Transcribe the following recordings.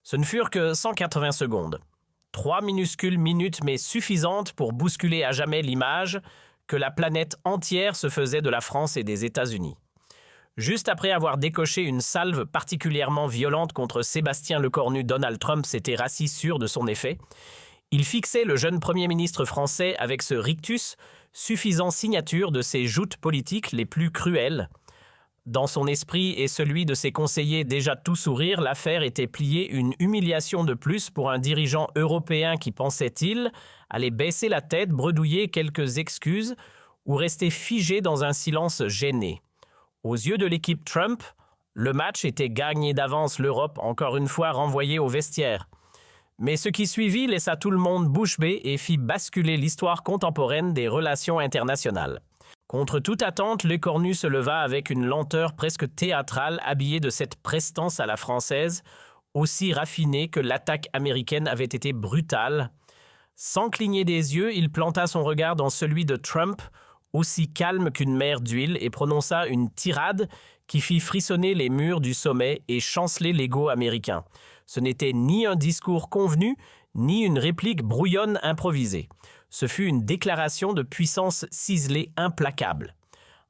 Ce ne furent que 180 secondes. 3 minuscules minutes mais suffisantes pour bousculer à jamais l'image que la planète entière se faisait de la France et des États-Unis. Juste après avoir décoché une salve particulièrement violente contre Sébastien Lecornu, Donald Trump s'était rassis sûr de son effet. Il fixait le jeune Premier ministre français avec ce rictus, suffisant signature de ses joutes politiques les plus cruelles. Dans son esprit et celui de ses conseillers déjà tout sourire, l'affaire était pliée une humiliation de plus pour un dirigeant européen qui, pensait-il, allait baisser la tête, bredouiller quelques excuses ou rester figé dans un silence gêné. Aux yeux de l'équipe Trump, le match était gagné d'avance, l'Europe encore une fois renvoyée au vestiaire. Mais ce qui suivit laissa tout le monde bouche bée et fit basculer l'histoire contemporaine des relations internationales. Contre toute attente, Lecornu se leva avec une lenteur presque théâtrale, habillé de cette prestance à la française, aussi raffinée que l'attaque américaine avait été brutale. Sans cligner des yeux, il planta son regard dans celui de Trump, aussi calme qu'une mer d'huile, et prononça une tirade qui fit frissonner les murs du sommet et chanceler l'ego américain. Ce n'était ni un discours convenu, ni une réplique brouillonne improvisée. Ce fut une déclaration de puissance ciselée implacable.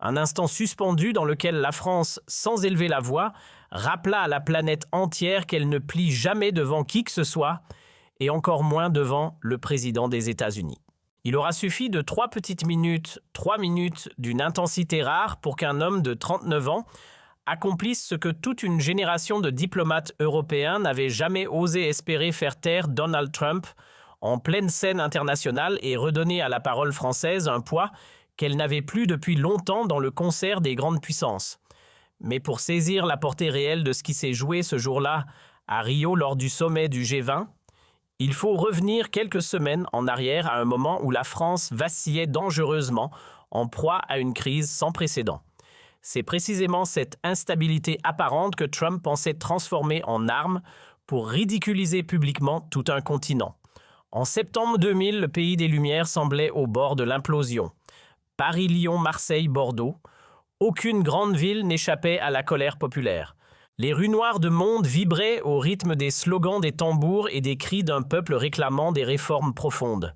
Un instant suspendu dans lequel la France, sans élever la voix, rappela à la planète entière qu'elle ne plie jamais devant qui que ce soit, et encore moins devant le président des États-Unis. Il aura suffi de 3 petites minutes, 3 minutes d'une intensité rare pour qu'un homme de 39 ans accomplisse ce que toute une génération de diplomates européens n'avait jamais osé espérer faire taire Donald Trump en pleine scène internationale et redonner à la parole française un poids qu'elle n'avait plus depuis longtemps dans le concert des grandes puissances. Mais pour saisir la portée réelle de ce qui s'est joué ce jour-là à Rio lors du sommet du G20, il faut revenir quelques semaines en arrière à un moment où la France vacillait dangereusement en proie à une crise sans précédent. C'est précisément cette instabilité apparente que Trump pensait transformer en arme pour ridiculiser publiquement tout un continent. En septembre 2000, le pays des Lumières semblait au bord de l'implosion. Paris, Lyon, Marseille, Bordeaux, aucune grande ville n'échappait à la colère populaire. Les rues noires de monde vibraient au rythme des slogans des tambours et des cris d'un peuple réclamant des réformes profondes.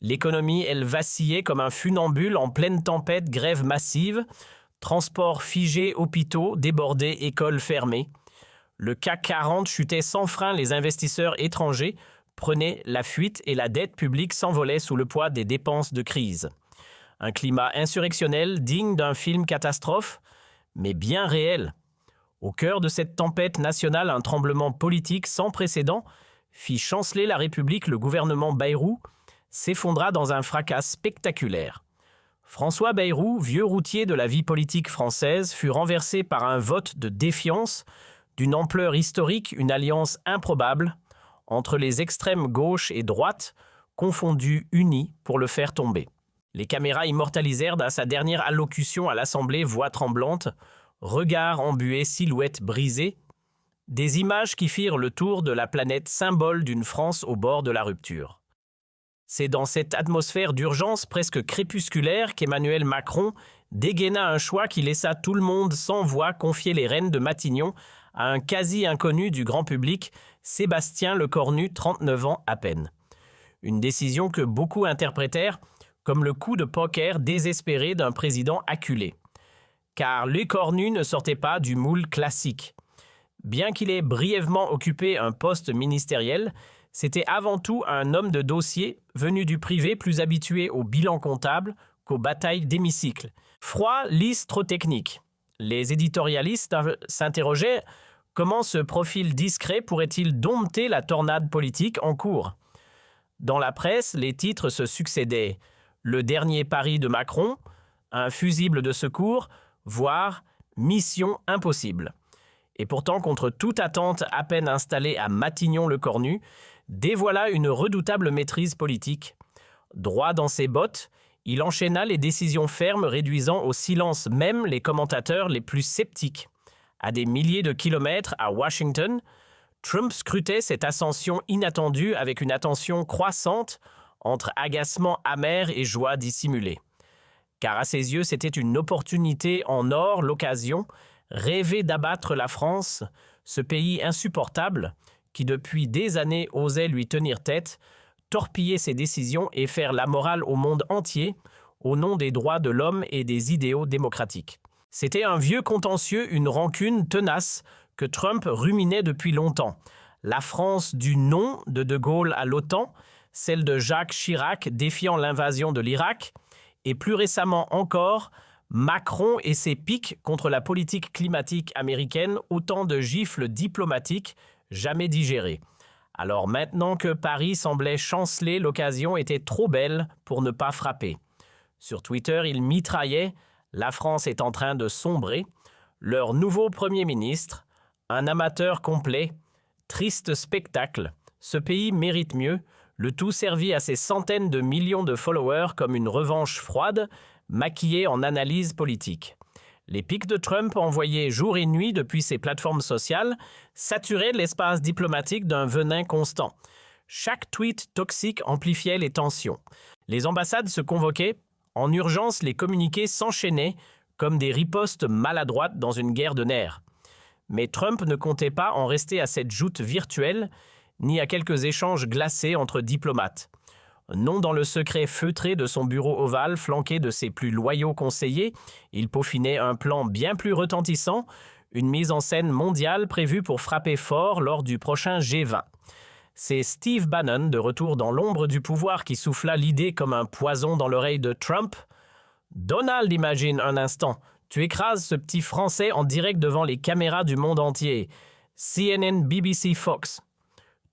L'économie, elle, vacillait comme un funambule en pleine tempête, grève massive, transports figés, hôpitaux débordés, écoles fermées. Le CAC 40 chutait sans frein, les investisseurs étrangers prenaient la fuite et la dette publique s'envolait sous le poids des dépenses de crise. Un climat insurrectionnel digne d'un film catastrophe, mais bien réel. Au cœur de cette tempête nationale, un tremblement politique sans précédent fit chanceler la République. Le gouvernement Bayrou s'effondra dans un fracas spectaculaire. François Bayrou, vieux routier de la vie politique française, fut renversé par un vote de défiance d'une ampleur historique, une alliance improbable entre les extrêmes gauche et droite, confondues unies pour le faire tomber. Les caméras immortalisèrent dans sa dernière allocution à l'Assemblée, voix tremblante, regard embué, silhouette brisée, des images qui firent le tour de la planète, symbole d'une France au bord de la rupture. C'est dans cette atmosphère d'urgence presque crépusculaire qu'Emmanuel Macron dégaina un choix qui laissa tout le monde sans voix confier les rênes de Matignon à un quasi-inconnu du grand public, Sébastien Lecornu, 39 ans à peine. Une décision que beaucoup interprétèrent comme le coup de poker désespéré d'un président acculé. Car Lecornu ne sortait pas du moule classique. Bien qu'il ait brièvement occupé un poste ministériel, c'était avant tout un homme de dossier venu du privé, plus habitué au bilan comptable qu'aux batailles d'hémicycle. Froid, lisse, trop technique. Les éditorialistes s'interrogeaient comment ce profil discret pourrait-il dompter la tornade politique en cours. Dans la presse, les titres se succédaient. Le dernier pari de Macron, un fusible de secours, voire mission impossible. Et pourtant, contre toute attente à peine installée à Matignon-le-Cornu, dévoila une redoutable maîtrise politique. Droit dans ses bottes, il enchaîna les décisions fermes, réduisant au silence même les commentateurs les plus sceptiques. À des milliers de kilomètres à Washington, Trump scrutait cette ascension inattendue avec une attention croissante entre agacement amer et joie dissimulée. Car à ses yeux, c'était une opportunité en or, l'occasion, rêver d'abattre la France, ce pays insupportable, qui depuis des années osait lui tenir tête, torpiller ses décisions et faire la morale au monde entier au nom des droits de l'homme et des idéaux démocratiques. C'était un vieux contentieux, une rancune tenace que Trump ruminait depuis longtemps. La France du non de De Gaulle à l'OTAN, celle de Jacques Chirac défiant l'invasion de l'Irak, et plus récemment encore, Macron et ses piques contre la politique climatique américaine, autant de gifles diplomatiques jamais digérées. Alors maintenant que Paris semblait chanceler, l'occasion était trop belle pour ne pas frapper. Sur Twitter, il mitraillait « La France est en train de sombrer », leur nouveau Premier ministre, un amateur complet, triste spectacle, ce pays mérite mieux, le tout servi à ses centaines de millions de followers comme une revanche froide, maquillée en analyse politique. Les pics de Trump envoyés jour et nuit depuis ses plateformes sociales saturaient l'espace diplomatique d'un venin constant. Chaque tweet toxique amplifiait les tensions. Les ambassades se convoquaient, en urgence les communiqués s'enchaînaient comme des ripostes maladroites dans une guerre de nerfs. Mais Trump ne comptait pas en rester à cette joute virtuelle, ni à quelques échanges glacés entre diplomates. Non dans le secret feutré de son bureau ovale flanqué de ses plus loyaux conseillers, il peaufinait un plan bien plus retentissant, une mise en scène mondiale prévue pour frapper fort lors du prochain G20. C'est Steve Bannon, de retour dans l'ombre du pouvoir, qui souffla l'idée comme un poison dans l'oreille de Trump. « Donald, imagine un instant, tu écrases ce petit Français en direct devant les caméras du monde entier. CNN, BBC, Fox.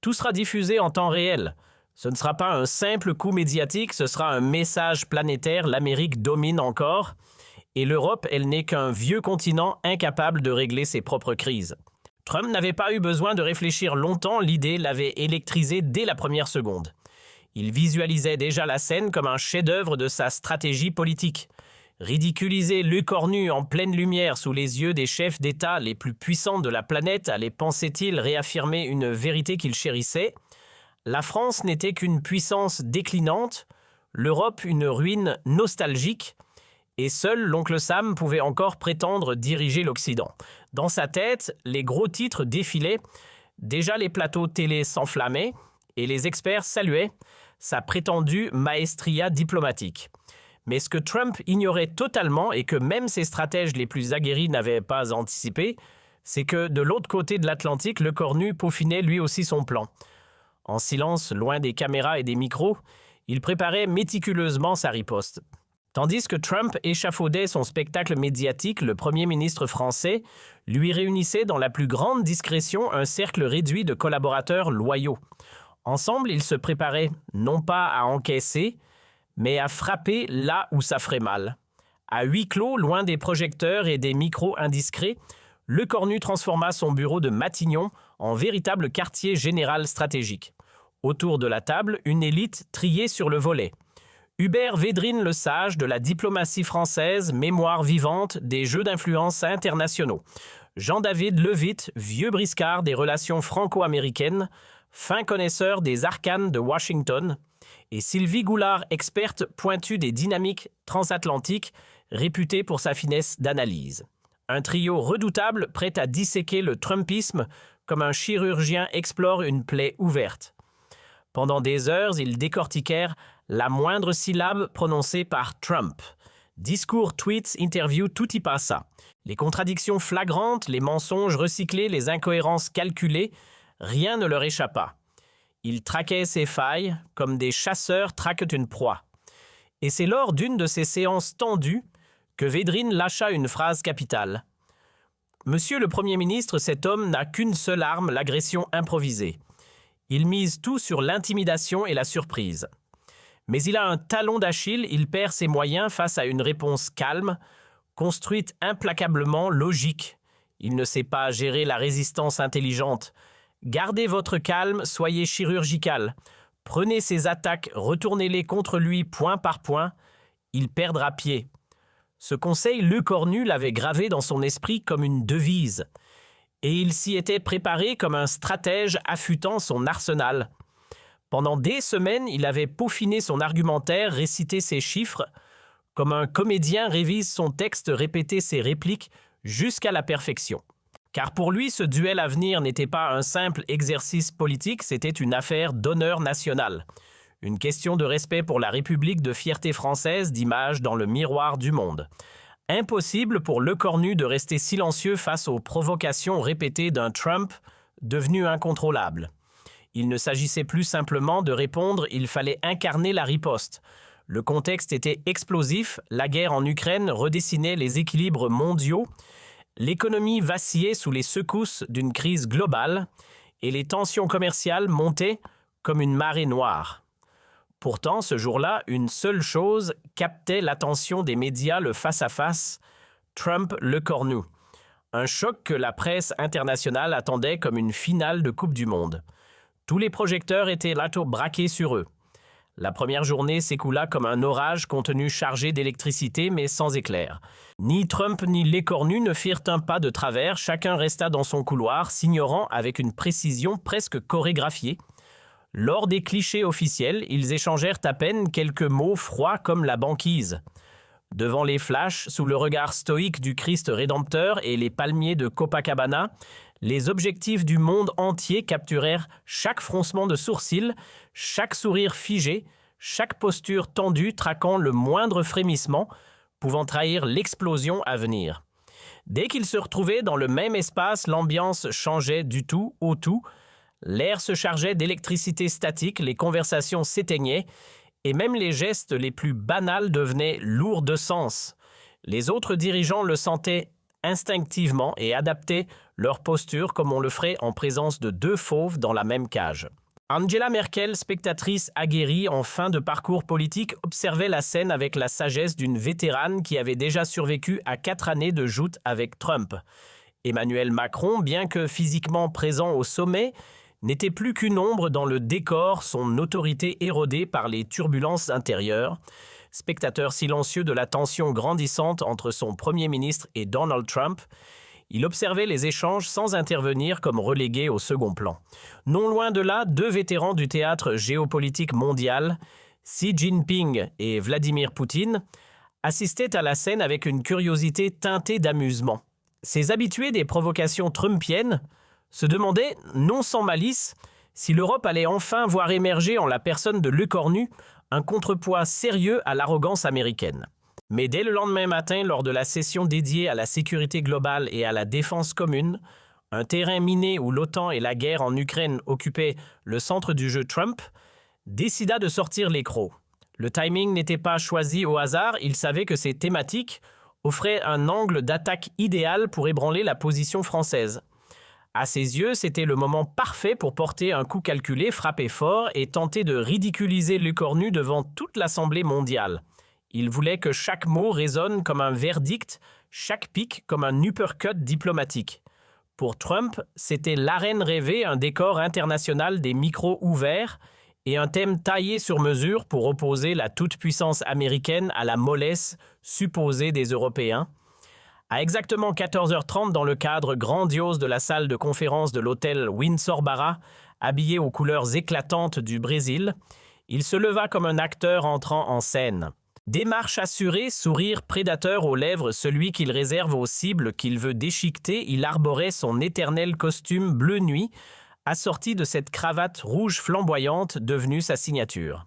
Tout sera diffusé en temps réel. Ce ne sera pas un simple coup médiatique, ce sera un message planétaire, l'Amérique domine encore. Et l'Europe, elle n'est qu'un vieux continent incapable de régler ses propres crises. » Trump n'avait pas eu besoin de réfléchir longtemps, l'idée l'avait électrisé dès la première seconde. Il visualisait déjà la scène comme un chef-d'œuvre de sa stratégie politique. Ridiculiser l'écornu en pleine lumière sous les yeux des chefs d'État les plus puissants de la planète allait, pensait-il, réaffirmer une vérité qu'il chérissait. La France n'était qu'une puissance déclinante, l'Europe une ruine nostalgique, et seul l'oncle Sam pouvait encore prétendre diriger l'Occident. Dans sa tête, les gros titres défilaient, déjà les plateaux télé s'enflammaient, et les experts saluaient sa prétendue maestria diplomatique. Mais ce que Trump ignorait totalement et que même ses stratèges les plus aguerris n'avaient pas anticipé, c'est que de l'autre côté de l'Atlantique, le cornu peaufinait lui aussi son plan. En silence, loin des caméras et des micros, il préparait méticuleusement sa riposte. Tandis que Trump échafaudait son spectacle médiatique, le Premier ministre français lui réunissait dans la plus grande discrétion un cercle réduit de collaborateurs loyaux. Ensemble, ils se préparaient non pas à encaisser, mais à frapper là où ça ferait mal. À huis clos, loin des projecteurs et des micros indiscrets, le cornu transforma son bureau de Matignon en véritable quartier général stratégique. Autour de la table, une élite triée sur le volet. Hubert Védrine le Sage de la diplomatie française, mémoire vivante des jeux d'influence internationaux. Jean-David Levitt, vieux briscard des relations franco-américaines, fin connaisseur des arcanes de Washington, et Sylvie Goulard, experte pointue des dynamiques transatlantiques, réputée pour sa finesse d'analyse. Un trio redoutable prêt à disséquer le trumpisme comme un chirurgien explore une plaie ouverte. Pendant des heures, ils décortiquèrent la moindre syllabe prononcée par Trump. Discours, tweets, interviews, tout y passa. Les contradictions flagrantes, les mensonges recyclés, les incohérences calculées, rien ne leur échappa. Ils traquaient ses failles comme des chasseurs traquent une proie. Et c'est lors d'une de ces séances tendues que Védrine lâcha une phrase capitale. « Monsieur le Premier ministre, cet homme n'a qu'une seule arme, l'agression improvisée. Il mise tout sur l'intimidation et la surprise. Mais il a un talon d'Achille, il perd ses moyens face à une réponse calme, construite implacablement, logique. Il ne sait pas gérer la résistance intelligente. Gardez votre calme, soyez chirurgical. Prenez ses attaques, retournez-les contre lui point par point. Il perdra pied. » Ce conseil, Le Cornu l'avait gravé dans son esprit comme une devise. Et il s'y était préparé comme un stratège affûtant son arsenal. Pendant des semaines, il avait peaufiné son argumentaire, récité ses chiffres. Comme un comédien révise son texte, répété ses répliques jusqu'à la perfection. Car pour lui, ce duel à venir n'était pas un simple exercice politique, c'était une affaire d'honneur national. Une question de respect pour la République, de fierté française, d'image dans le miroir du monde. Impossible pour Lecornu de rester silencieux face aux provocations répétées d'un Trump devenu incontrôlable. Il ne s'agissait plus simplement de répondre, il fallait incarner la riposte. Le contexte était explosif, la guerre en Ukraine redessinait les équilibres mondiaux, l'économie vacillait sous les secousses d'une crise globale et les tensions commerciales montaient comme une marée noire. Pourtant, ce jour-là, une seule chose captait l'attention des médias, le face-à-face, Trump-Lecornu. Un choc que la presse internationale attendait comme une finale de Coupe du Monde. Tous les projecteurs étaient là braqués sur eux. La première journée s'écoula comme un orage contenu chargé d'électricité mais sans éclair. Ni Trump ni Lecornu ne firent un pas de travers, chacun resta dans son couloir, s'ignorant avec une précision presque chorégraphiée. Lors des clichés officiels, ils échangèrent à peine quelques mots froids comme la banquise. Devant les flashs, sous le regard stoïque du Christ rédempteur et les palmiers de Copacabana, les objectifs du monde entier capturèrent chaque froncement de sourcils, chaque sourire figé, chaque posture tendue traquant le moindre frémissement, pouvant trahir l'explosion à venir. Dès qu'ils se retrouvaient dans le même espace, l'ambiance changeait du tout au tout. L'air se chargeait d'électricité statique, les conversations s'éteignaient, et même les gestes les plus banals devenaient lourds de sens. Les autres dirigeants le sentaient instinctivement et adaptaient leur posture comme on le ferait en présence de deux fauves dans la même cage. Angela Merkel, spectatrice aguerrie en fin de parcours politique, observait la scène avec la sagesse d'une vétérane qui avait déjà survécu à 4 années de joute avec Trump. Emmanuel Macron, bien que physiquement présent au sommet, n'était plus qu'une ombre dans le décor, son autorité érodée par les turbulences intérieures. Spectateur silencieux de la tension grandissante entre son Premier ministre et Donald Trump, il observait les échanges sans intervenir comme relégué au second plan. Non loin de là, 2 vétérans du théâtre géopolitique mondial, Xi Jinping et Vladimir Poutine, assistaient à la scène avec une curiosité teintée d'amusement. Ces habitués des provocations trumpiennes se demandaient, non sans malice, si l'Europe allait enfin voir émerger en la personne de Lecornu un contrepoids sérieux à l'arrogance américaine. Mais dès le lendemain matin, lors de la session dédiée à la sécurité globale et à la défense commune, un terrain miné où l'OTAN et la guerre en Ukraine occupaient le centre du jeu, Trump décida de sortir les crocs. Le timing n'était pas choisi au hasard, il savait que ces thématiques offraient un angle d'attaque idéal pour ébranler la position française. À ses yeux, c'était le moment parfait pour porter un coup calculé, frapper fort et tenter de ridiculiser Lecornu devant toute l'Assemblée mondiale. Il voulait que chaque mot résonne comme un verdict, chaque pic comme un uppercut diplomatique. Pour Trump, c'était l'arène rêvée, un décor international des micros ouverts et un thème taillé sur mesure pour opposer la toute-puissance américaine à la mollesse supposée des Européens. À exactement 14h30, dans le cadre grandiose de la salle de conférence de l'hôtel Windsor-Barra, habillé aux couleurs éclatantes du Brésil, il se leva comme un acteur entrant en scène. Démarche assurée, sourire prédateur aux lèvres, celui qu'il réserve aux cibles qu'il veut déchiqueter, il arborait son éternel costume bleu nuit, assorti de cette cravate rouge flamboyante devenue sa signature.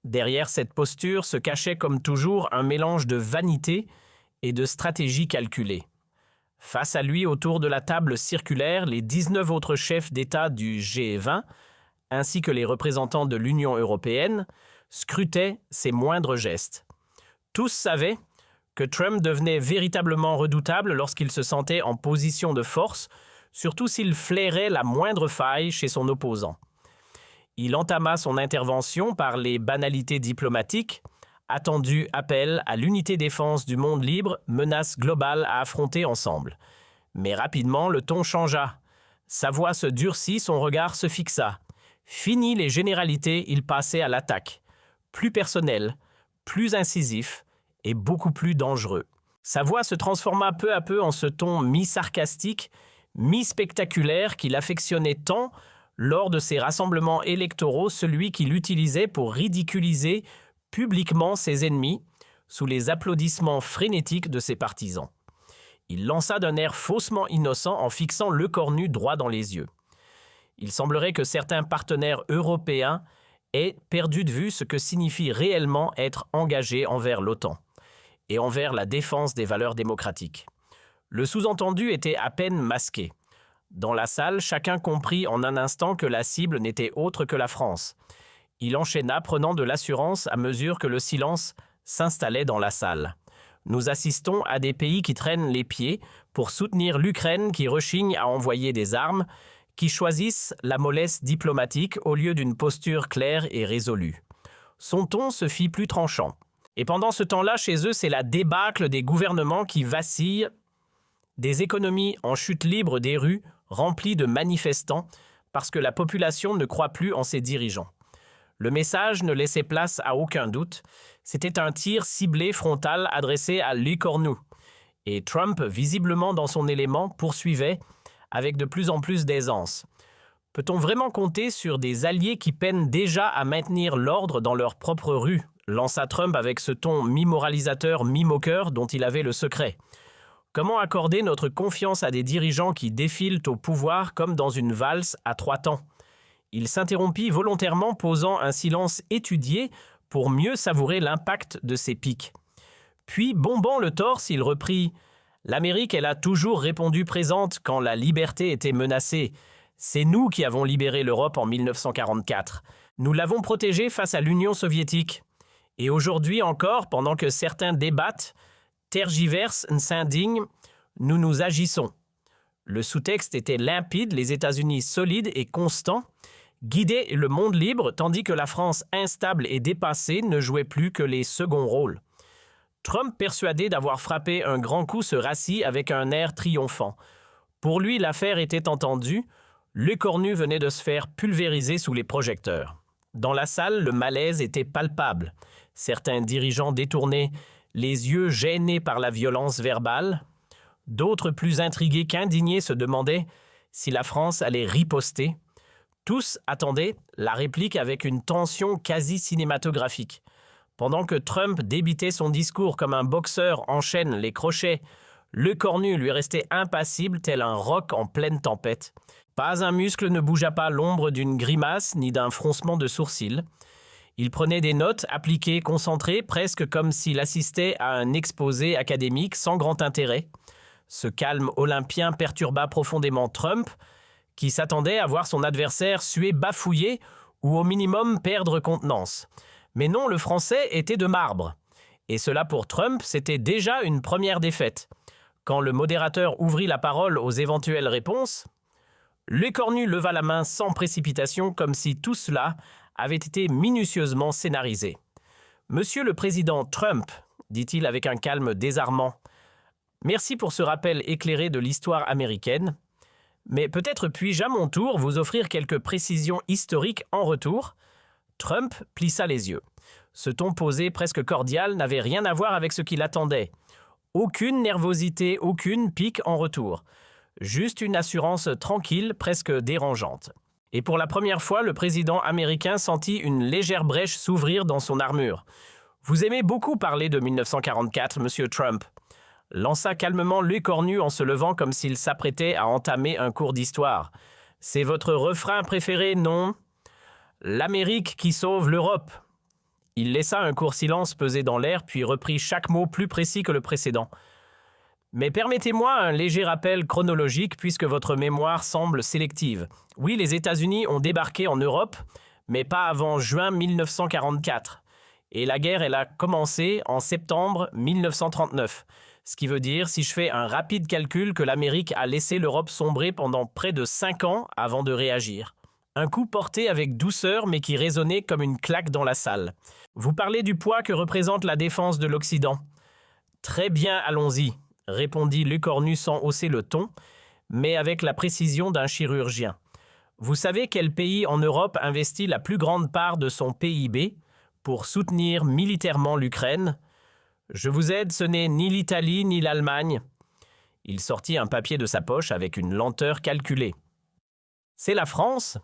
Derrière cette posture se cachait comme toujours un mélange de vanité et de stratégie calculée. Face à lui, autour de la table circulaire, les 19 autres chefs d'État du G20, ainsi que les représentants de l'Union européenne, scrutaient ses moindres gestes. Tous savaient que Trump devenait véritablement redoutable lorsqu'il se sentait en position de force, surtout s'il flairait la moindre faille chez son opposant. Il entama son intervention par les banalités diplomatiques, attendu appel à l'unité défense du monde libre, menace globale à affronter ensemble. Mais rapidement, le ton changea. Sa voix se durcit, son regard se fixa. Fini les généralités, il passait à l'attaque. Plus personnel, plus incisif et beaucoup plus dangereux. Sa voix se transforma peu à peu en ce ton mi-sarcastique, mi-spectaculaire qu'il affectionnait tant lors de ses rassemblements électoraux, celui qu'il utilisait pour ridiculiser publiquement ses ennemis, sous les applaudissements frénétiques de ses partisans. Il lança d'un air faussement innocent en fixant Lecornu droit dans les yeux. Il semblerait que certains partenaires européens aient perdu de vue ce que signifie réellement être engagé envers l'OTAN et envers la défense des valeurs démocratiques. Le sous-entendu était à peine masqué. Dans la salle, chacun comprit en un instant que la cible n'était autre que la France. Il enchaîna, prenant de l'assurance à mesure que le silence s'installait dans la salle. Nous assistons à des pays qui traînent les pieds pour soutenir l'Ukraine qui rechigne à envoyer des armes, qui choisissent la mollesse diplomatique au lieu d'une posture claire et résolue. Son ton se fit plus tranchant. Et pendant ce temps-là, chez eux, c'est la débâcle des gouvernements qui vacillent, des économies en chute libre des rues remplies de manifestants parce que la population ne croit plus en ses dirigeants. Le message ne laissait place à aucun doute. C'était un tir ciblé frontal adressé à Lecornu. Et Trump, visiblement dans son élément, poursuivait avec de plus en plus d'aisance. Peut-on vraiment compter sur des alliés qui peinent déjà à maintenir l'ordre dans leur propre rue, lança Trump avec ce ton mi-moralisateur, mi-moqueur dont il avait le secret. Comment accorder notre confiance à des dirigeants qui défilent au pouvoir comme dans une valse à 3 temps? Il s'interrompit volontairement, posant un silence étudié pour mieux savourer l'impact de ses piques. Puis, bombant le torse, il reprit « L'Amérique, elle a toujours répondu présente quand la liberté était menacée. C'est nous qui avons libéré l'Europe en 1944. Nous l'avons protégée face à l'Union soviétique. Et aujourd'hui encore, pendant que certains débattent, tergiversent, s'indignent, nous agissons. » Le sous-texte était limpide, les États-Unis solides et constants, guidaient le monde libre, tandis que la France instable et dépassée ne jouait plus que les seconds rôles. Trump, persuadé d'avoir frappé un grand coup, se rassit avec un air triomphant. Pour lui, l'affaire était entendue. Lecornu venait de se faire pulvériser sous les projecteurs. Dans la salle, le malaise était palpable. Certains dirigeants détournaient les yeux gênés par la violence verbale. D'autres, plus intrigués qu'indignés, se demandaient si la France allait riposter. Tous attendaient la réplique avec une tension quasi cinématographique. Pendant que Trump débitait son discours comme un boxeur enchaîne les crochets, Lecornu lui restait impassible tel un roc en pleine tempête. Pas un muscle ne bougea pas l'ombre d'une grimace ni d'un froncement de sourcils. Il prenait des notes appliquées, concentrées, presque comme s'il assistait à un exposé académique sans grand intérêt. Ce calme olympien perturba profondément Trump, qui s'attendait à voir son adversaire suer bafouiller ou au minimum perdre contenance. Mais non, le Français était de marbre. Et cela pour Trump, c'était déjà une première défaite. Quand le modérateur ouvrit la parole aux éventuelles réponses, Lecornu leva la main sans précipitation comme si tout cela avait été minutieusement scénarisé. « Monsieur le Président Trump, dit-il avec un calme désarmant, merci pour ce rappel éclairé de l'histoire américaine, mais peut-être puis-je à mon tour vous offrir quelques précisions historiques en retour ?» Trump plissa les yeux. Ce ton posé presque cordial n'avait rien à voir avec ce qu'il attendait. Aucune nervosité, aucune pique en retour. Juste une assurance tranquille, presque dérangeante. Et pour la première fois, le président américain sentit une légère brèche s'ouvrir dans son armure. « Vous aimez beaucoup parler de 1944, monsieur Trump », lança calmement Lecornu en se levant comme s'il s'apprêtait à entamer un cours d'histoire. « C'est votre refrain préféré, non ? L'Amérique qui sauve l'Europe. » Il laissa un court silence peser dans l'air, puis reprit chaque mot plus précis que le précédent. « Mais permettez-moi un léger rappel chronologique puisque votre mémoire semble sélective. Oui, les États-Unis ont débarqué en Europe, mais pas avant juin 1944. Et la guerre, elle a commencé en septembre 1939. Ce qui veut dire, si je fais un rapide calcul, que l'Amérique a laissé l'Europe sombrer pendant près de 5 ans avant de réagir. Un coup porté avec douceur, mais qui résonnait comme une claque dans la salle. Vous parlez du poids que représente la défense de l'Occident. Très bien, allons-y, répondit Lecornu sans hausser le ton, mais avec la précision d'un chirurgien. Vous savez quel pays en Europe investit la plus grande part de son PIB pour soutenir militairement l'Ukraine? Je vous aide, ce n'est ni l'Italie ni l'Allemagne. Il sortit un papier de sa poche avec une lenteur calculée. C'est la France.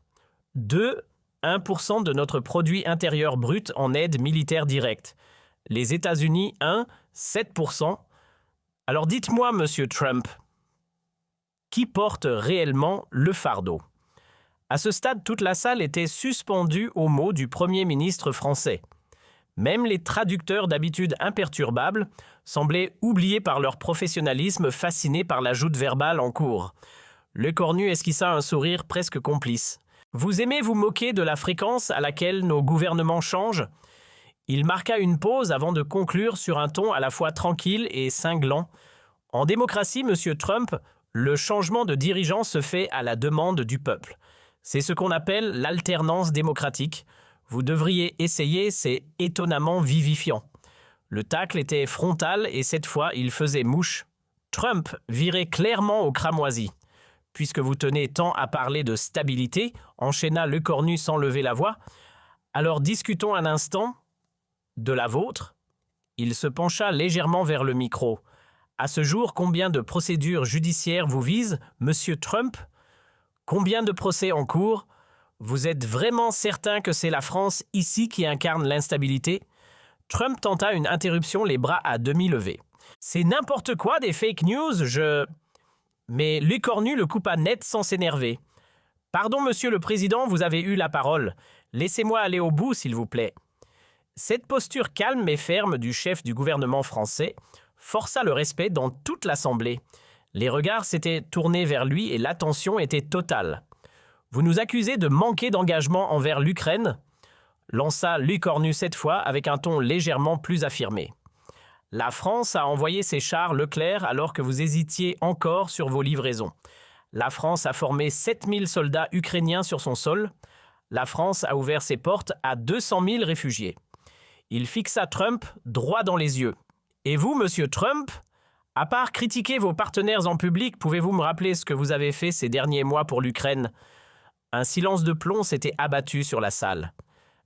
1% de notre produit intérieur brut en aide militaire directe. Les États-Unis, 7%. Alors dites-moi, monsieur Trump, qui porte réellement le fardeau? À ce stade, toute la salle était suspendue aux mots du Premier ministre français. Même les traducteurs d'habitude imperturbables semblaient oubliés par leur professionnalisme, fascinés par la joute verbale en cours. Lecornu esquissa un sourire presque complice. « Vous aimez vous moquer de la fréquence à laquelle nos gouvernements changent ?» Il marqua une pause avant de conclure sur un ton à la fois tranquille et cinglant. « En démocratie, monsieur Trump, le changement de dirigeant se fait à la demande du peuple. C'est ce qu'on appelle l'alternance démocratique. Vous devriez essayer, c'est étonnamment vivifiant. » Le tacle était frontal et cette fois, il faisait mouche. Trump virait clairement au cramoisi. « Puisque vous tenez tant à parler de stabilité, enchaîna Lecornu sans lever la voix, alors discutons un instant de la vôtre. » Il se pencha légèrement vers le micro. « À ce jour, combien de procédures judiciaires vous visent, monsieur Trump? Combien de procès en cours? Vous êtes vraiment certain que c'est la France ici qui incarne l'instabilité ?» Trump tenta une interruption, les bras à demi levés. « C'est n'importe quoi des fake news, Mais Lecornu le coupa net sans s'énerver. « Pardon, monsieur le président, vous avez eu la parole. Laissez-moi aller au bout, s'il vous plaît. » Cette posture calme et ferme du chef du gouvernement français força le respect dans toute l'Assemblée. Les regards s'étaient tournés vers lui et l'attention était totale. « Vous nous accusez de manquer d'engagement envers l'Ukraine ?» lança Lecornu cette fois avec un ton légèrement plus affirmé. « La France a envoyé ses chars Leclerc alors que vous hésitiez encore sur vos livraisons. La France a formé 7000 soldats ukrainiens sur son sol. La France a ouvert ses portes à 200 000 réfugiés. » Il fixa Trump droit dans les yeux. « Et vous, monsieur Trump, à part critiquer vos partenaires en public, pouvez-vous me rappeler ce que vous avez fait ces derniers mois pour l'Ukraine ?» Un silence de plomb s'était abattu sur la salle.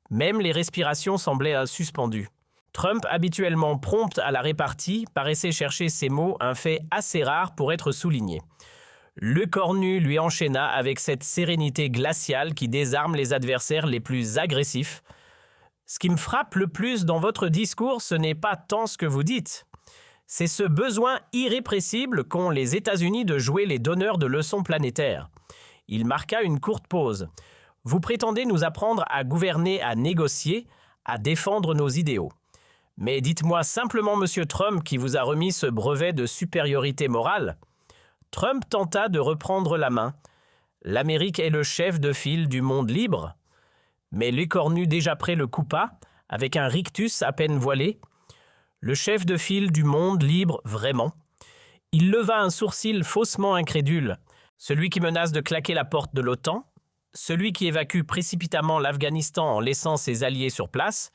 Même les respirations semblaient suspendues. Trump, habituellement prompt à la répartie, paraissait chercher ces mots, un fait assez rare pour être souligné. Lecornu lui enchaîna avec cette sérénité glaciale qui désarme les adversaires les plus agressifs. « Ce qui me frappe le plus dans votre discours, ce n'est pas tant ce que vous dites. C'est ce besoin irrépressible qu'ont les États-Unis de jouer les donneurs de leçons planétaires. » Il marqua une courte pause. « Vous prétendez nous apprendre à gouverner, à négocier, à défendre nos idéaux. Mais dites-moi simplement, monsieur Trump, qui vous a remis ce brevet de supériorité morale. » Trump tenta de reprendre la main. « L'Amérique est le chef de file du monde libre. » Mais Lecornu déjà prêt le coupa, avec un rictus à peine voilé. « Le chef de file du monde libre, vraiment ?» Il leva un sourcil faussement incrédule. « Celui qui menace de claquer la porte de l'OTAN, celui qui évacue précipitamment l'Afghanistan en laissant ses alliés sur place,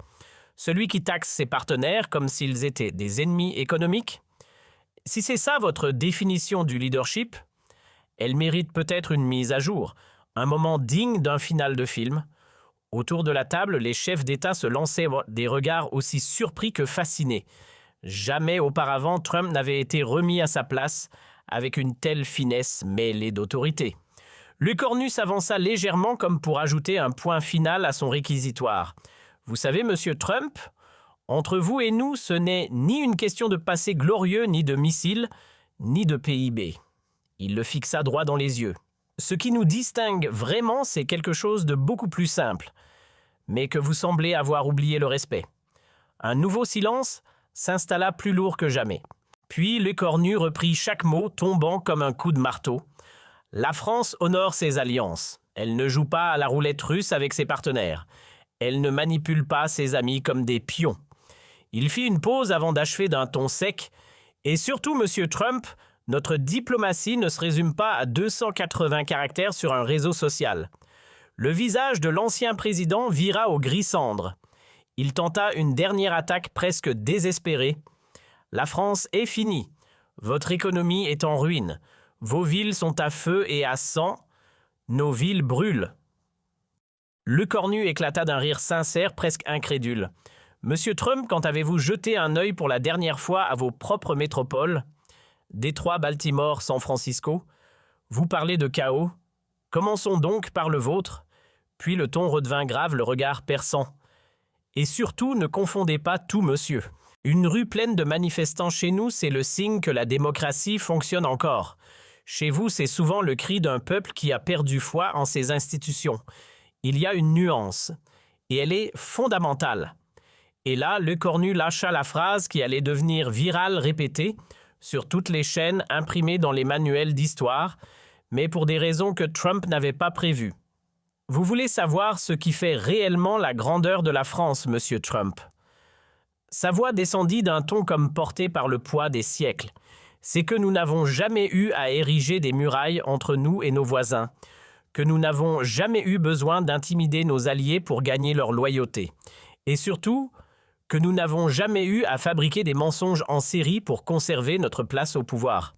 celui qui taxe ses partenaires comme s'ils étaient des ennemis économiques. Si c'est ça votre définition du leadership, elle mérite peut-être une mise à jour, un moment digne d'un final de film. » Autour de la table, les chefs d'État se lançaient des regards aussi surpris que fascinés. Jamais auparavant Trump n'avait été remis à sa place avec une telle finesse mêlée d'autorité. Lecornu s'avança légèrement comme pour ajouter un point final à son réquisitoire. « Vous savez, monsieur Trump, entre vous et nous, ce n'est ni une question de passé glorieux, ni de missiles, ni de PIB. » Il le fixa droit dans les yeux. « Ce qui nous distingue vraiment, c'est quelque chose de beaucoup plus simple, mais que vous semblez avoir oublié le respect. » Un nouveau silence s'installa plus lourd que jamais. Puis Lecornu reprit chaque mot, tombant comme un coup de marteau. « La France honore ses alliances. Elle ne joue pas à la roulette russe avec ses partenaires. Elle ne manipule pas ses amis comme des pions. » Il fit une pause avant d'achever d'un ton sec. « Et surtout, monsieur Trump, notre diplomatie ne se résume pas à 280 caractères sur un réseau social. » Le visage de l'ancien président vira au gris cendre. Il tenta une dernière attaque presque désespérée. « La France est finie. Votre économie est en ruine. Vos villes sont à feu et à sang. Nos villes brûlent. » Lecornu éclata d'un rire sincère, presque incrédule. « Monsieur Trump, quand avez-vous jeté un œil pour la dernière fois à vos propres métropoles? Détroit, Baltimore, San Francisco. Vous parlez de chaos. Commençons donc par le vôtre. » Puis le ton redevint grave, le regard perçant. « Et surtout, ne confondez pas tout, monsieur. Une rue pleine de manifestants chez nous, c'est le signe que la démocratie fonctionne encore. Chez vous, c'est souvent le cri d'un peuple qui a perdu foi en ses institutions. Il y a une nuance, et elle est fondamentale. Et là, Lecornu lâcha la phrase qui allait devenir virale répétée sur toutes les chaînes imprimées dans les manuels d'histoire, mais pour des raisons que Trump n'avait pas prévues. Vous voulez savoir ce qui fait réellement la grandeur de la France, Monsieur Trump? Sa voix descendit d'un ton comme porté par le poids des siècles. C'est que nous n'avons jamais eu à ériger des murailles entre nous et nos voisins, que nous n'avons jamais eu besoin d'intimider nos alliés pour gagner leur loyauté, et surtout que nous n'avons jamais eu à fabriquer des mensonges en série pour conserver notre place au pouvoir.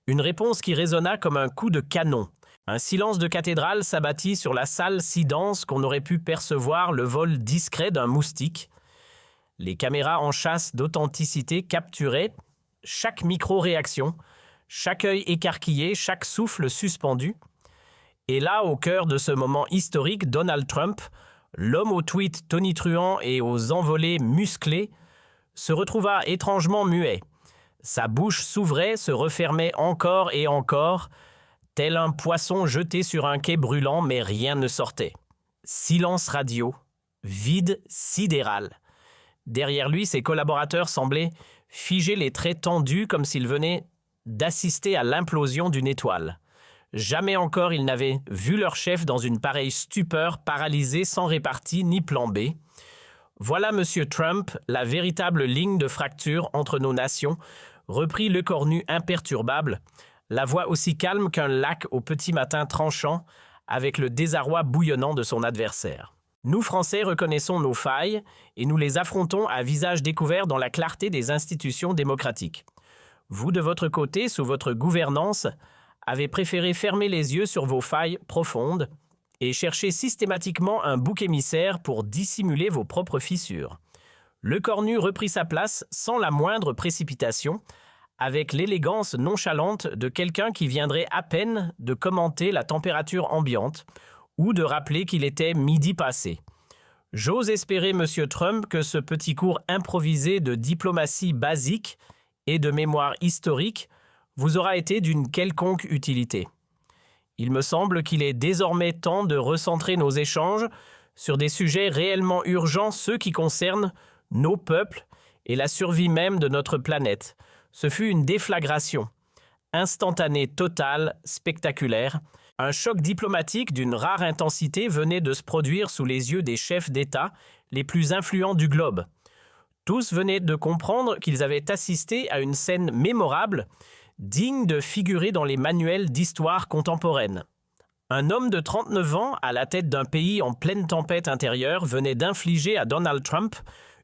Une réponse qui résonna comme un coup de canon. Un silence de cathédrale s'abattit sur la salle si dense qu'on aurait pu percevoir le vol discret d'un moustique. Les caméras en chasse d'authenticité capturaient chaque micro-réaction, chaque œil écarquillé, chaque souffle suspendu. Et là, au cœur de ce moment historique, Donald Trump, l'homme aux tweets tonitruants et aux envolées musclées, se retrouva étrangement muet. Sa bouche s'ouvrait, se refermait encore et encore, tel un poisson jeté sur un quai brûlant, mais rien ne sortait. Silence radio, vide sidéral. Derrière lui, ses collaborateurs semblaient figer les traits tendus comme s'ils venaient d'assister à l'implosion d'une étoile. Jamais encore ils n'avaient vu leur chef dans une pareille stupeur, paralysé, sans répartie ni plan B. Voilà, Monsieur Trump, la véritable ligne de fracture entre nos nations, reprit Lecornu imperturbable, la voix aussi calme qu'un lac au petit matin tranchant, avec le désarroi bouillonnant de son adversaire. Nous, Français, reconnaissons nos failles et nous les affrontons à visage découvert dans la clarté des institutions démocratiques. Vous, de votre côté, sous votre gouvernance, avez préféré fermer les yeux sur vos failles profondes et chercher systématiquement un bouc émissaire pour dissimuler vos propres fissures. Lecornu reprit sa place sans la moindre précipitation, avec l'élégance nonchalante de quelqu'un qui viendrait à peine de commenter la température ambiante ou de rappeler qu'il était midi passé. J'ose espérer, Monsieur Trump, que ce petit cours improvisé de diplomatie basique et de mémoire historique vous aura été d'une quelconque utilité. Il me semble qu'il est désormais temps de recentrer nos échanges sur des sujets réellement urgents, ceux qui concernent nos peuples et la survie même de notre planète. Ce fut une déflagration, instantanée, totale, spectaculaire. Un choc diplomatique d'une rare intensité venait de se produire sous les yeux des chefs d'État les plus influents du globe. Tous venaient de comprendre qu'ils avaient assisté à une scène mémorable, digne de figurer dans les manuels d'histoire contemporaine. Un homme de 39 ans, à la tête d'un pays en pleine tempête intérieure, venait d'infliger à Donald Trump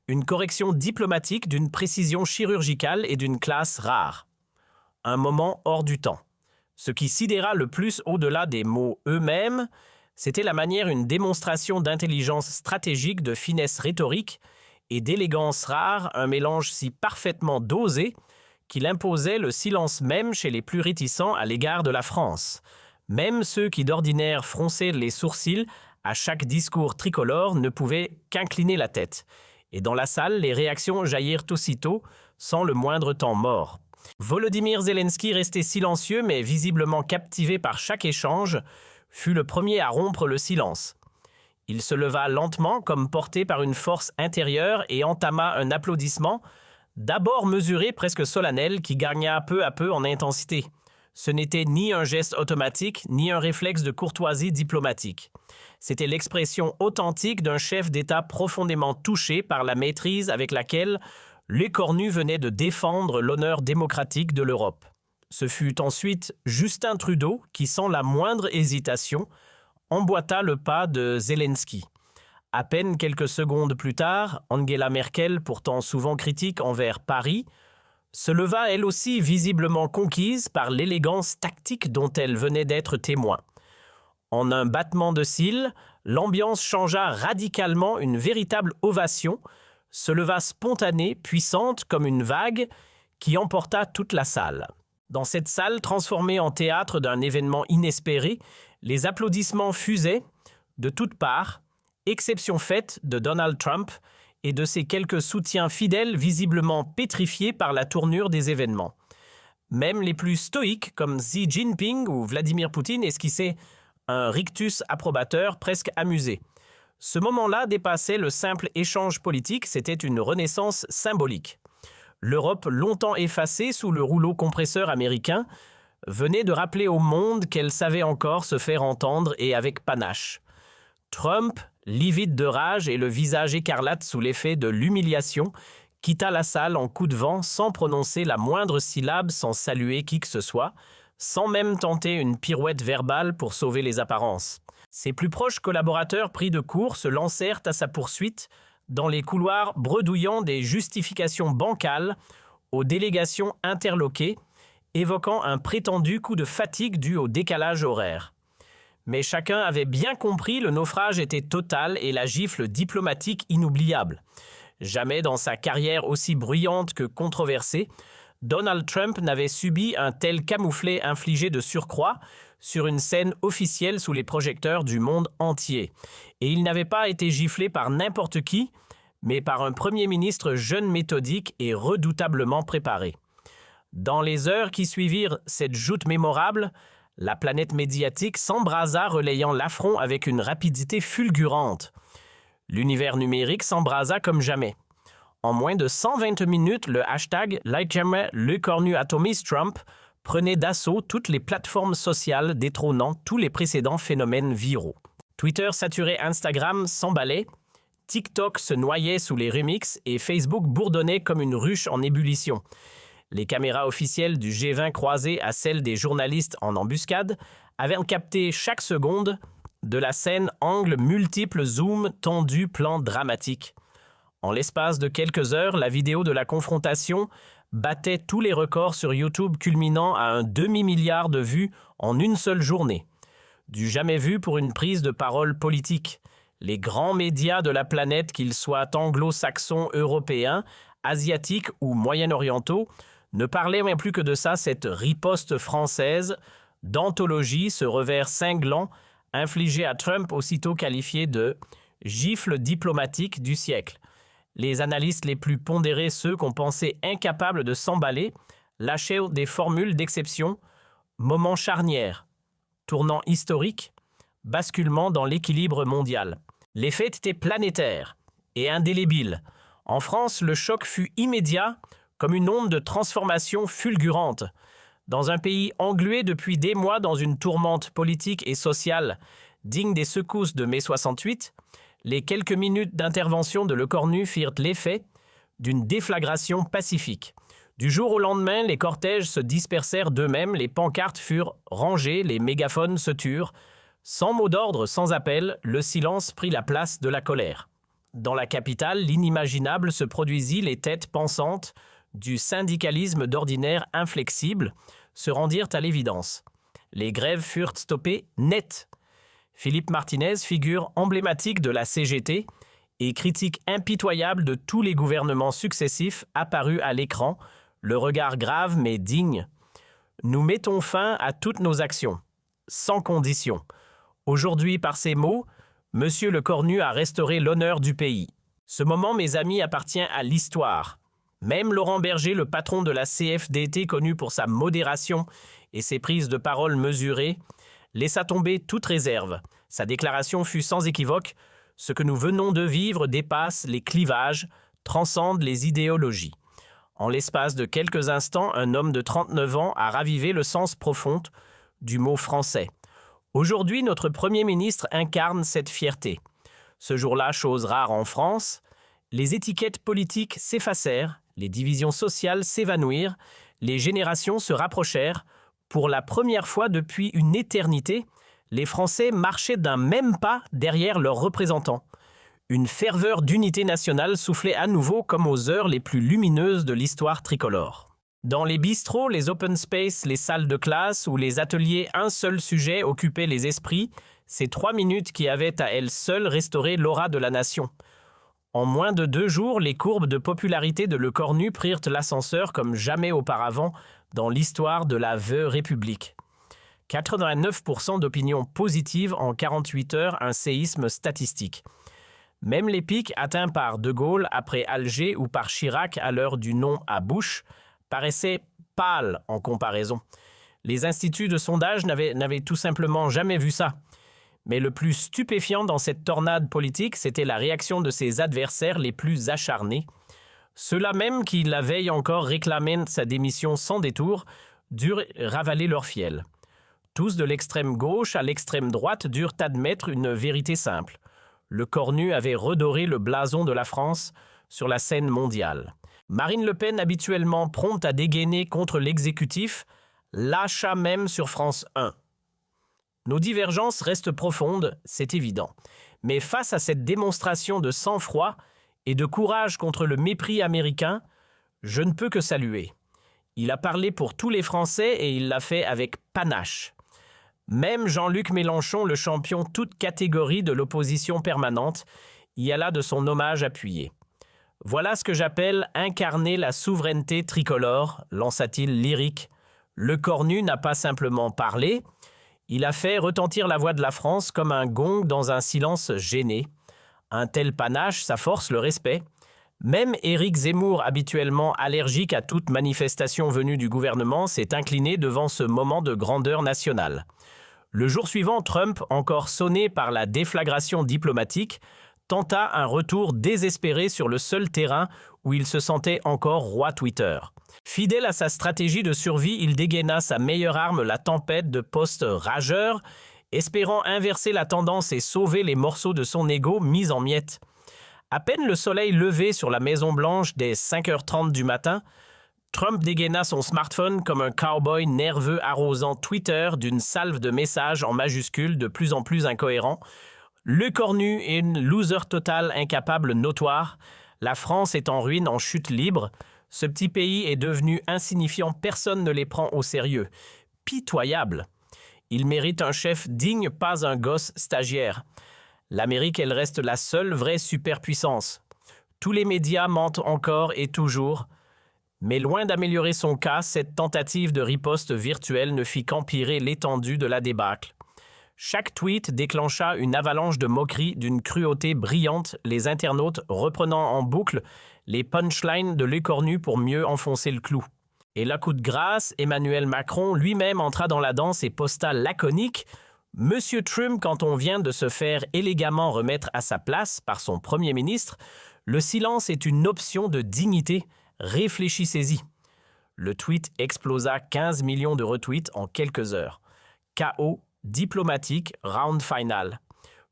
une correction diplomatique d'une précision chirurgicale et d'une classe rare. Un moment hors du temps. Ce qui sidéra le plus au-delà des mots eux-mêmes, c'était la manière, une démonstration d'intelligence stratégique, de finesse rhétorique et d'élégance rare, un mélange si parfaitement dosé qu'il imposait le silence même chez les plus réticents à l'égard de la France. Même ceux qui d'ordinaire fronçaient les sourcils à chaque discours tricolore ne pouvaient qu'incliner la tête. Et dans la salle, les réactions jaillirent aussitôt, sans le moindre temps mort. Volodymyr Zelensky, resté silencieux mais visiblement captivé par chaque échange, fut le premier à rompre le silence. Il se leva lentement, comme porté par une force intérieure, et entama un applaudissement, d'abord mesuré, presque solennel, qui gagna peu à peu en intensité. Ce n'était ni un geste automatique, ni un réflexe de courtoisie diplomatique. C'était l'expression authentique d'un chef d'État profondément touché par la maîtrise avec laquelle Lecornu venait de défendre l'honneur démocratique de l'Europe. Ce fut ensuite Justin Trudeau qui, sans la moindre hésitation, emboîta le pas de Zelensky. À peine quelques secondes plus tard, Angela Merkel, pourtant souvent critique envers Paris, se leva elle aussi visiblement conquise par l'élégance tactique dont elle venait d'être témoin. En un battement de cils, l'ambiance changea radicalement, une véritable ovation se leva spontanée, puissante comme une vague, qui emporta toute la salle. Dans cette salle transformée en théâtre d'un événement inespéré, les applaudissements fusaient de toutes parts, exception faite de Donald Trump, et de ses quelques soutiens fidèles visiblement pétrifiés par la tournure des événements. Même les plus stoïques, comme Xi Jinping ou Vladimir Poutine, esquissaient un rictus approbateur presque amusé. Ce moment-là dépassait le simple échange politique, c'était une renaissance symbolique. L'Europe, longtemps effacée sous le rouleau compresseur américain, venait de rappeler au monde qu'elle savait encore se faire entendre et avec panache. Trump, livide de rage et le visage écarlate sous l'effet de l'humiliation, quitta la salle en coup de vent sans prononcer la moindre syllabe, sans saluer qui que ce soit, sans même tenter une pirouette verbale pour sauver les apparences. Ses plus proches collaborateurs pris de court se lancèrent à sa poursuite dans les couloirs bredouillant des justifications bancales aux délégations interloquées, évoquant un prétendu coup de fatigue dû au décalage horaire. Mais chacun avait bien compris, le naufrage était total et la gifle diplomatique inoubliable. Jamais dans sa carrière aussi bruyante que controversée, Donald Trump n'avait subi un tel camouflet infligé de surcroît sur une scène officielle sous les projecteurs du monde entier. Et il n'avait pas été giflé par n'importe qui, mais par un Premier ministre jeune, méthodique et redoutablement préparé. Dans les heures qui suivirent cette joute mémorable, la planète médiatique s'embrasa relayant l'affront avec une rapidité fulgurante. L'univers numérique s'embrasa comme jamais. En moins de 120 minutes, le hashtag #LeCornuAtomisTrump prenait d'assaut toutes les plateformes sociales, détrônant tous les précédents phénomènes viraux. Twitter saturait Instagram s'emballait, TikTok se noyait sous les remixes et Facebook bourdonnait comme une ruche en ébullition. Les caméras officielles du G20 croisées à celles des journalistes en embuscade avaient capté chaque seconde de la scène angles multiples, zoom, tendus, plans dramatiques. En l'espace de quelques heures, la vidéo de la confrontation battait tous les records sur YouTube, culminant à un demi-milliard de vues en une seule journée. Du jamais vu pour une prise de parole politique. Les grands médias de la planète, qu'ils soient anglo-saxons, européens, asiatiques ou moyen-orientaux, ne parlaient même plus que de ça, cette riposte française d'anthologie, ce revers cinglant infligé à Trump, aussitôt qualifié de « gifle diplomatique du siècle ». Les analystes les plus pondérés, ceux qu'on pensait incapables de s'emballer, lâchaient des formules d'exception, moment charnière, tournant historique, basculement dans l'équilibre mondial. L'effet était planétaire et indélébile. En France, le choc fut immédiat, comme une onde de transformation fulgurante. Dans un pays englué depuis des mois dans une tourmente politique et sociale digne des secousses de mai 68, les quelques minutes d'intervention de Lecornu firent l'effet d'une déflagration pacifique. Du jour au lendemain, les cortèges se dispersèrent d'eux-mêmes, les pancartes furent rangées, les mégaphones se turent. Sans mot d'ordre, sans appel, le silence prit la place de la colère. Dans la capitale, l'inimaginable se produisit, les têtes pensantes du syndicalisme d'ordinaire inflexible se rendirent à l'évidence. Les grèves furent stoppées net. Philippe Martinez, figure emblématique de la CGT et critique impitoyable de tous les gouvernements successifs, apparut à l'écran, le regard grave mais digne. Nous mettons fin à toutes nos actions, sans condition. Aujourd'hui, par ces mots, Monsieur Lecornu a restauré l'honneur du pays. Ce moment, mes amis, appartient à l'histoire. Même Laurent Berger, le patron de la CFDT, connu pour sa modération et ses prises de parole mesurées, laissa tomber toute réserve. Sa déclaration fut sans équivoque. Ce que nous venons de vivre dépasse les clivages, transcende les idéologies. En l'espace de quelques instants, un homme de 39 ans a ravivé le sens profond du mot français. Aujourd'hui, notre Premier ministre incarne cette fierté. Ce jour-là, chose rare en France, les étiquettes politiques s'effacèrent, les divisions sociales s'évanouirent, les générations se rapprochèrent. Pour la première fois depuis une éternité, les Français marchaient d'un même pas derrière leurs représentants. Une ferveur d'unité nationale soufflait à nouveau comme aux heures les plus lumineuses de l'histoire tricolore. Dans les bistrots, les open space, les salles de classe ou les ateliers, un seul sujet occupait les esprits, ces 3 minutes qui avaient à elles seules restauré l'aura de la nation. En moins de 2 jours, les courbes de popularité de Lecornu prirent l'ascenseur comme jamais auparavant dans l'histoire de la veuve République. 89% d'opinion positive en 48 heures, un séisme statistique. Même les pics atteints par De Gaulle après Alger ou par Chirac à l'heure du non à Bush paraissaient pâles en comparaison. Les instituts de sondage n'avaient tout simplement jamais vu ça. Mais le plus stupéfiant dans cette tornade politique, c'était la réaction de ses adversaires les plus acharnés. Ceux-là même qui, la veille encore, réclamaient sa démission sans détour, durent ravaler leur fiel. Tous de l'extrême gauche à l'extrême droite durent admettre une vérité simple. Le cornu avait redoré le blason de la France sur la scène mondiale. Marine Le Pen, habituellement prompte à dégainer contre l'exécutif, lâcha même sur France 1. Nos divergences restent profondes, c'est évident. Mais face à cette démonstration de sang-froid et de courage contre le mépris américain, je ne peux que saluer. Il a parlé pour tous les Français et il l'a fait avec panache. Même Jean-Luc Mélenchon, le champion toute catégorie de l'opposition permanente, y alla de son hommage appuyé. Voilà ce que j'appelle incarner la souveraineté tricolore, lança-t-il lyrique. Le cornu n'a pas simplement parlé, il a fait retentir la voix de la France comme un gong dans un silence gêné. Un tel panache, ça force le respect. Même Éric Zemmour, habituellement allergique à toute manifestation venue du gouvernement, s'est incliné devant ce moment de grandeur nationale. Le jour suivant, Trump, encore sonné par la déflagration diplomatique, tenta un retour désespéré sur le seul terrain où il se sentait encore roi Twitter. Fidèle à sa stratégie de survie, il dégaina sa meilleure arme, la tempête de posts rageurs, espérant inverser la tendance et sauver les morceaux de son ego mis en miettes. À peine le soleil levé sur la Maison-Blanche dès 5h30 du matin, Trump dégaina son smartphone comme un cow-boy nerveux arrosant Twitter d'une salve de messages en majuscules de plus en plus incohérents. Le cornu est une loser totale incapable notoire. La France est en ruine, en chute libre. Ce petit pays est devenu insignifiant, personne ne les prend au sérieux. Pitoyable. Il mérite un chef digne, pas un gosse stagiaire. L'Amérique, elle reste la seule vraie superpuissance. Tous les médias mentent encore et toujours. Mais loin d'améliorer son cas, cette tentative de riposte virtuelle ne fit qu'empirer l'étendue de la débâcle. Chaque tweet déclencha une avalanche de moqueries d'une cruauté brillante, les internautes reprenant en boucle les punchlines de l'écornu pour mieux enfoncer le clou. Et là, coup de grâce, Emmanuel Macron lui-même entra dans la danse et posta laconique « Monsieur Trump, quand on vient de se faire élégamment remettre à sa place par son Premier ministre, le silence est une option de dignité, réfléchissez-y ». Le tweet explosa 15 millions de retweets en quelques heures. Chaos diplomatique, round final.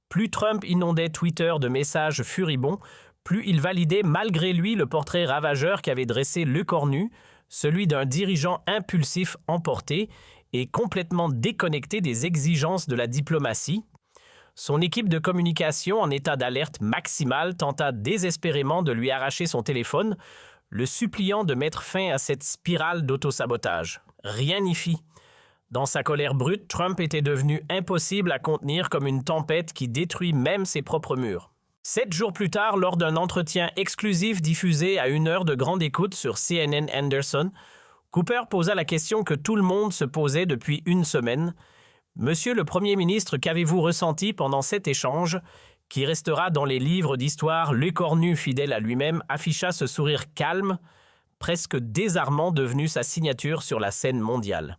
Plus Trump inondait Twitter de messages furibonds, plus il validait malgré lui le portrait ravageur qu'avait dressé Le Cornu, celui d'un dirigeant impulsif emporté et complètement déconnecté des exigences de la diplomatie. Son équipe de communication en état d'alerte maximale tenta désespérément de lui arracher son téléphone, le suppliant de mettre fin à cette spirale d'autosabotage. Rien n'y fit. Dans sa colère brute, Trump était devenu impossible à contenir comme une tempête qui détruit même ses propres murs. 7 jours plus tard, lors d'un entretien exclusif diffusé à 1 heure de grande écoute sur CNN Anderson, Cooper posa la question que tout le monde se posait depuis une semaine. « Monsieur le Premier ministre, qu'avez-vous ressenti pendant cet échange ?» qui restera dans les livres d'histoire. Le Cornu, fidèle à lui-même, afficha ce sourire calme, presque désarmant, devenu sa signature sur la scène mondiale.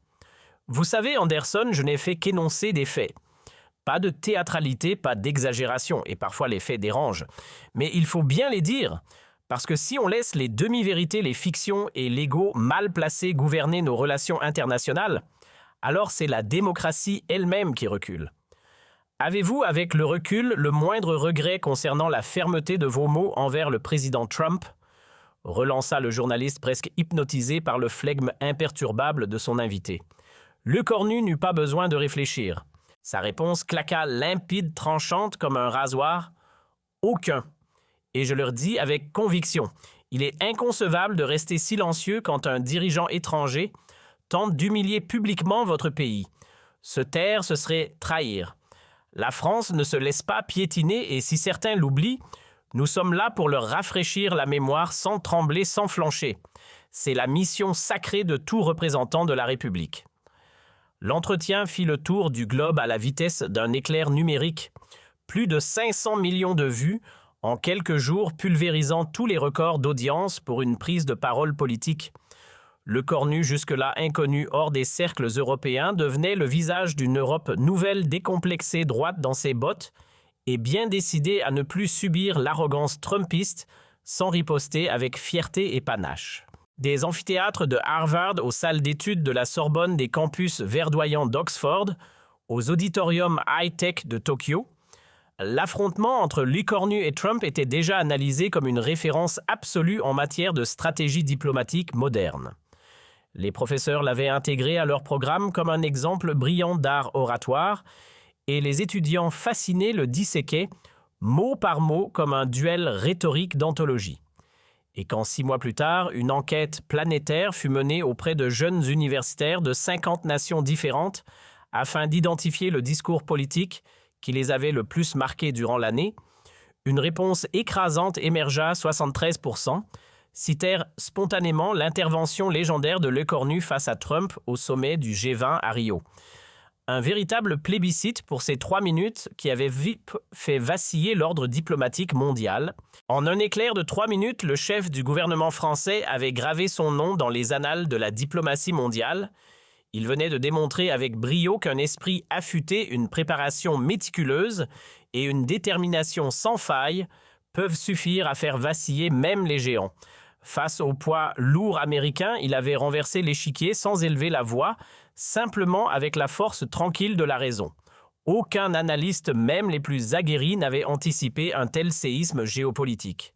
Vous savez, Anderson, je n'ai fait qu'énoncer des faits. Pas de théâtralité, pas d'exagération, et parfois les faits dérangent. Mais il faut bien les dire, parce que si on laisse les demi-vérités, les fictions et l'ego mal placés gouverner nos relations internationales, alors c'est la démocratie elle-même qui recule. Avez-vous, avec le recul, le moindre regret concernant la fermeté de vos mots envers le président Trump ? Relança le journaliste presque hypnotisé par le flegme imperturbable de son invité. Le Cornu n'eut pas besoin de réfléchir. Sa réponse claqua limpide, tranchante comme un rasoir. « Aucun. Et je leur dis avec conviction, il est inconcevable de rester silencieux quand un dirigeant étranger tente d'humilier publiquement votre pays. Se taire, ce serait trahir. La France ne se laisse pas piétiner et si certains l'oublient, nous sommes là pour leur rafraîchir la mémoire sans trembler, sans flancher. C'est la mission sacrée de tout représentant de la République. » L'entretien fit le tour du globe à la vitesse d'un éclair numérique. Plus de 500 millions de vues en quelques jours pulvérisant tous les records d'audience pour une prise de parole politique. Le cornu, jusque-là inconnu hors des cercles européens, devenait le visage d'une Europe nouvelle décomplexée droite dans ses bottes et bien décidée à ne plus subir l'arrogance trumpiste sans riposter avec fierté et panache. Des amphithéâtres de Harvard aux salles d'études de la Sorbonne, des campus verdoyants d'Oxford, aux auditoriums high-tech de Tokyo, l'affrontement entre Lee Cornu et Trump était déjà analysé comme une référence absolue en matière de stratégie diplomatique moderne. Les professeurs l'avaient intégré à leur programme comme un exemple brillant d'art oratoire et les étudiants fascinés le disséquaient mot par mot comme un duel rhétorique d'anthologie. Et quand 6 mois plus tard, une enquête planétaire fut menée auprès de jeunes universitaires de 50 nations différentes afin d'identifier le discours politique qui les avait le plus marqués durant l'année, une réponse écrasante émergea, 73%, citèrent spontanément l'intervention légendaire de Lee Cornu face à Trump au sommet du G20 à Rio. Un véritable plébiscite pour ces 3 minutes qui avaient fait vaciller l'ordre diplomatique mondial. En un éclair de 3 minutes, le chef du gouvernement français avait gravé son nom dans les annales de la diplomatie mondiale. Il venait de démontrer avec brio qu'un esprit affûté, une préparation méticuleuse et une détermination sans faille peuvent suffire à faire vaciller même les géants. Face au poids lourd américain, il avait renversé l'échiquier sans élever la voix, simplement avec la force tranquille de la raison. Aucun analyste, même les plus aguerris, n'avait anticipé un tel séisme géopolitique.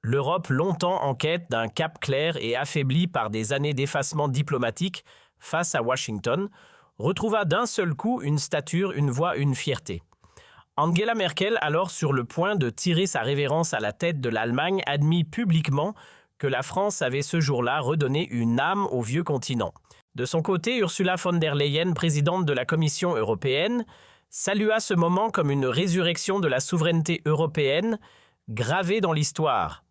L'Europe, longtemps en quête d'un cap clair et affaiblie par des années d'effacement diplomatique face à Washington, retrouva d'un seul coup une stature, une voix, une fierté. Angela Merkel, alors sur le point de tirer sa révérence à la tête de l'Allemagne, admit publiquement que la France avait ce jour-là redonné une âme au vieux continent. De son côté, Ursula von der Leyen, présidente de la Commission européenne, salua ce moment comme une résurrection de la souveraineté européenne gravée dans l'histoire.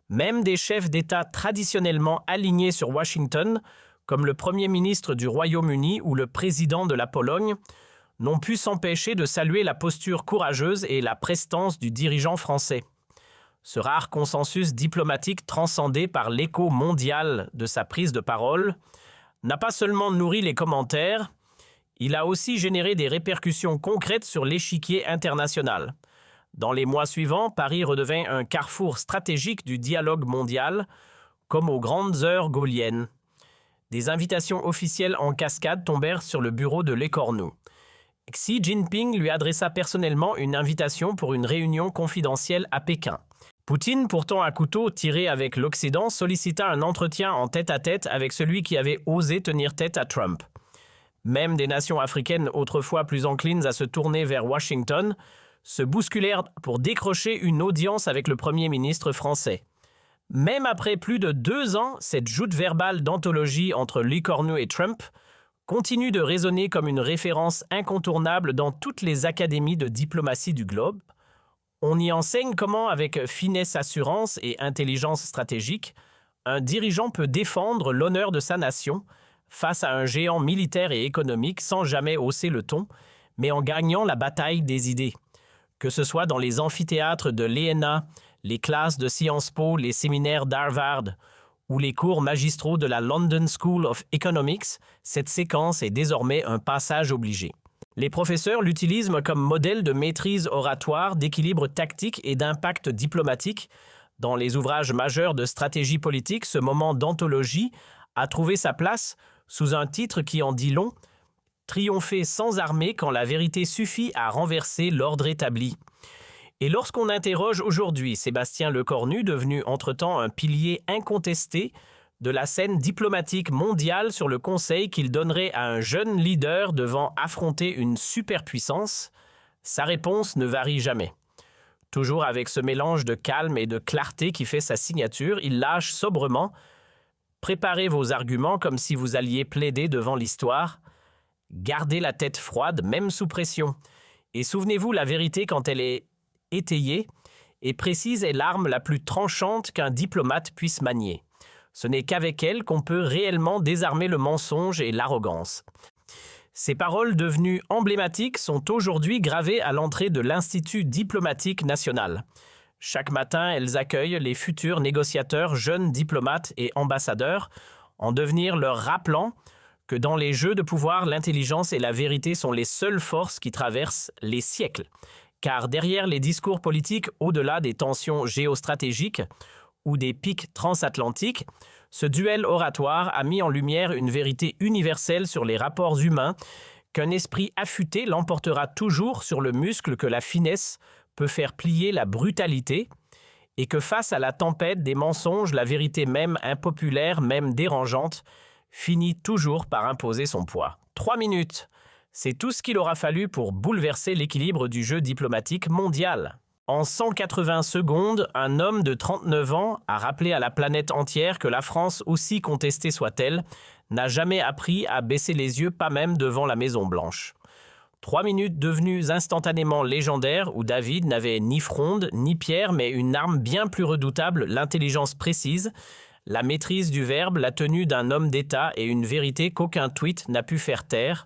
Même des chefs d'État traditionnellement alignés sur Washington, comme le Premier ministre du Royaume-Uni ou le président de la Pologne, n'ont pu s'empêcher de saluer la posture courageuse et la prestance du dirigeant français. Ce rare consensus diplomatique transcendé par l'écho mondial de sa prise de parole n'a pas seulement nourri les commentaires, il a aussi généré des répercussions concrètes sur l'échiquier international. Dans les mois suivants, Paris redevint un carrefour stratégique du dialogue mondial, comme aux grandes heures gaulliennes. Des invitations officielles en cascade tombèrent sur le bureau de Lee Cornu. Xi Jinping lui adressa personnellement une invitation pour une réunion confidentielle à Pékin. Poutine, pourtant à couteau tiré avec l'Occident, sollicita un entretien en tête-à-tête avec celui qui avait osé tenir tête à Trump. Même des nations africaines autrefois plus enclines à se tourner vers Washington se bousculèrent pour décrocher une audience avec le Premier ministre français. Même après plus de 2 ans, cette joute verbale d'anthologie entre Lee Cornu et Trump continue de résonner comme une référence incontournable dans toutes les académies de diplomatie du globe. On y enseigne comment, avec finesse, assurance et intelligence stratégique, un dirigeant peut défendre l'honneur de sa nation face à un géant militaire et économique sans jamais hausser le ton, mais en gagnant la bataille des idées. Que ce soit dans les amphithéâtres de l'ENA, les classes de Sciences Po, les séminaires d'Harvard ou les cours magistraux de la London School of Economics, cette séquence est désormais un passage obligé. Les professeurs l'utilisent comme modèle de maîtrise oratoire, d'équilibre tactique et d'impact diplomatique. Dans les ouvrages majeurs de stratégie politique, ce moment d'anthologie a trouvé sa place sous un titre qui en dit long « Triompher sans armée quand la vérité suffit à renverser l'ordre établi ». Et lorsqu'on interroge aujourd'hui Sébastien Lee Cornu, devenu entre-temps un pilier incontesté de la scène diplomatique mondiale sur le conseil qu'il donnerait à un jeune leader devant affronter une superpuissance, sa réponse ne varie jamais. Toujours avec ce mélange de calme et de clarté qui fait sa signature, il lâche sobrement « Préparez vos arguments comme si vous alliez plaider devant l'histoire. Gardez la tête froide, même sous pression. Et souvenez-vous, la vérité quand elle est étayée et précise est l'arme la plus tranchante qu'un diplomate puisse manier. Ce n'est qu'avec elle qu'on peut réellement désarmer le mensonge et l'arrogance. » Ces paroles devenues emblématiques sont aujourd'hui gravées à l'entrée de l'Institut diplomatique national. Chaque matin, elles accueillent les futurs négociateurs, jeunes diplomates et ambassadeurs, en devenir leur rappelant que dans les jeux de pouvoir, l'intelligence et la vérité sont les seules forces qui traversent les siècles. Car derrière les discours politiques, au-delà des tensions géostratégiques ou des pics transatlantiques, ce duel oratoire a mis en lumière une vérité universelle sur les rapports humains, qu'un esprit affûté l'emportera toujours sur le muscle que la finesse peut faire plier la brutalité, et que face à la tempête des mensonges, la vérité même impopulaire, même dérangeante, finit toujours par imposer son poids. 3 minutes, c'est tout ce qu'il aura fallu pour bouleverser l'équilibre du jeu diplomatique mondial. En 180 secondes, un homme de 39 ans a rappelé à la planète entière que la France, aussi contestée soit-elle, n'a jamais appris à baisser les yeux, pas même devant la Maison-Blanche. 3 minutes devenues instantanément légendaires où David n'avait ni fronde ni pierre, mais une arme bien plus redoutable, l'intelligence précise, la maîtrise du verbe, la tenue d'un homme d'État et une vérité qu'aucun tweet n'a pu faire taire.